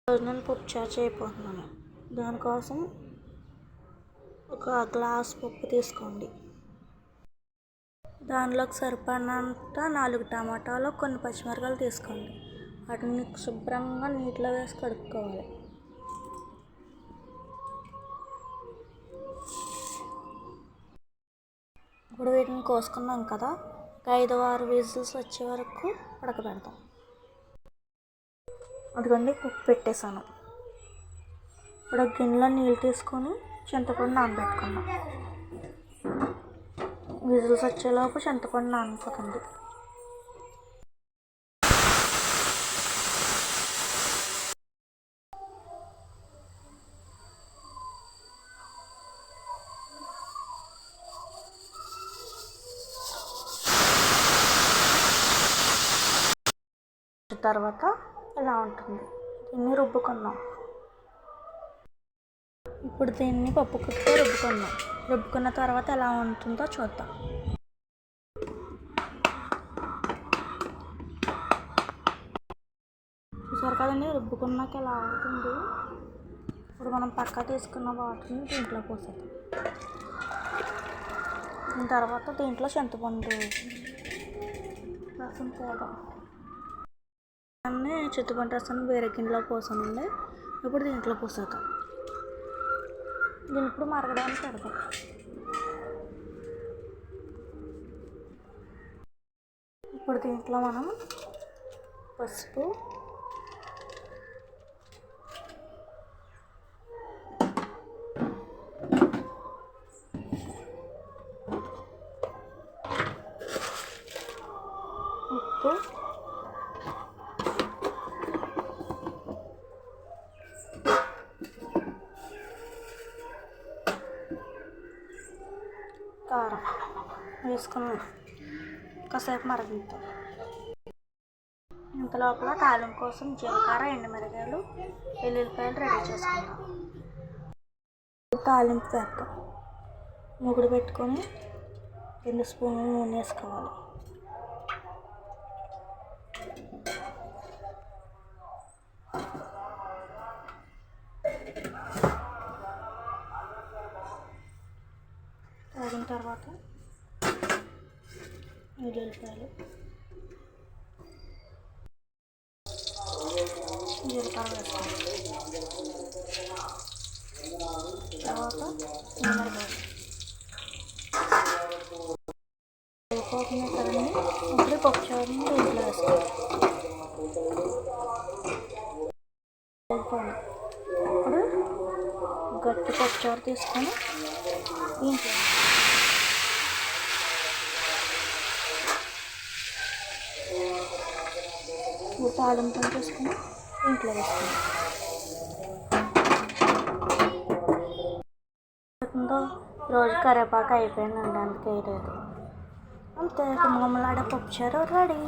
రోజు నేను పప్పుచారు చేయబోతున్నాను. దానికోసం ఒక గ్లాస్ పప్పు తీసుకోండి. దానిలోకి సరిపడినంత 4 టమాటాలు, కొన్ని పచ్చిమిరపకాయలు తీసుకోండి. వాటిని శుభ్రంగా నీటిలో వేసి కడుక్కోవాలి. ఇప్పుడు వీటిని కోసుకున్నాం కదా, 5-6 విజిల్స్ వచ్చే వరకు ఉడకబెడతాం. అదిగోండి, పప్పు పెట్టేశాను. ఇప్పుడు గిన్నెలో నీళ్ళు తీసుకొని చింతపండు నానబెట్టుకున్నాం. విజిల్స్ వచ్చేలోపు చింతపండు నానిపోతుంది. తర్వాత ఇలా ఉంటుంది. దీన్ని రుబ్బుకున్నాం. ఇప్పుడు దీన్ని పప్పు కుట్టుతో రుబ్బుకున్న తర్వాత ఎలా ఉంటుందో చూద్దాం. చూసారు కదండి, రుబ్బుకున్నాక ఎలా అవుతుంది. ఇప్పుడు మనం పక్క తీసుకున్న వాటర్ని దీంట్లో పోసేద్దాం. దీని తర్వాత దీంట్లో చింతపండు రసం పోదాం. చింతపండు రసం వేరే గిన్నెలో పోసానండి. ఇప్పుడు దీంట్లో పోసేద్దాం. దీన్ని ఇప్పుడు మరగడానికి పెడదాం. ఇప్పుడు దీంట్లో మనం పసుపు, ఉప్పు, కారం వేసుకున్నాం. కాసేపు మరగిద్దాం. ఇంత లోపల తాలింపు కోసం జీలకర్ర, ఎండుమిరపకాయలు, వెల్లుల్లిపాయలు రెడీ చేసుకుందాం. తాలింపు వేద్దాం. ముగుడు పెట్టుకొని 2 స్పూన్లు నూనె వేసుకోవాలి. తాగిన తర్వాత వెల్లుల్లిపాయలు, జీలకర్ర వేసుకోవాలి. తర్వాత ఎండుమిరపకాయలు అయిపోతున్నాయి కదండి. ఇప్పుడు పప్పుచారుని దీంట్లో వేసుకోవాలి. ఇప్పుడు గట్టి పప్పుచారు తీసుకొని దీంట్లో తాలింపు తీసుకొని దీంట్లో వేసుకోవాలి. రోజు కరివేపాకు అయిపోయిందండి, అందుకే వేయలేదు. అంతే, గుమగుమలాడే పప్పుచారు రెడీ.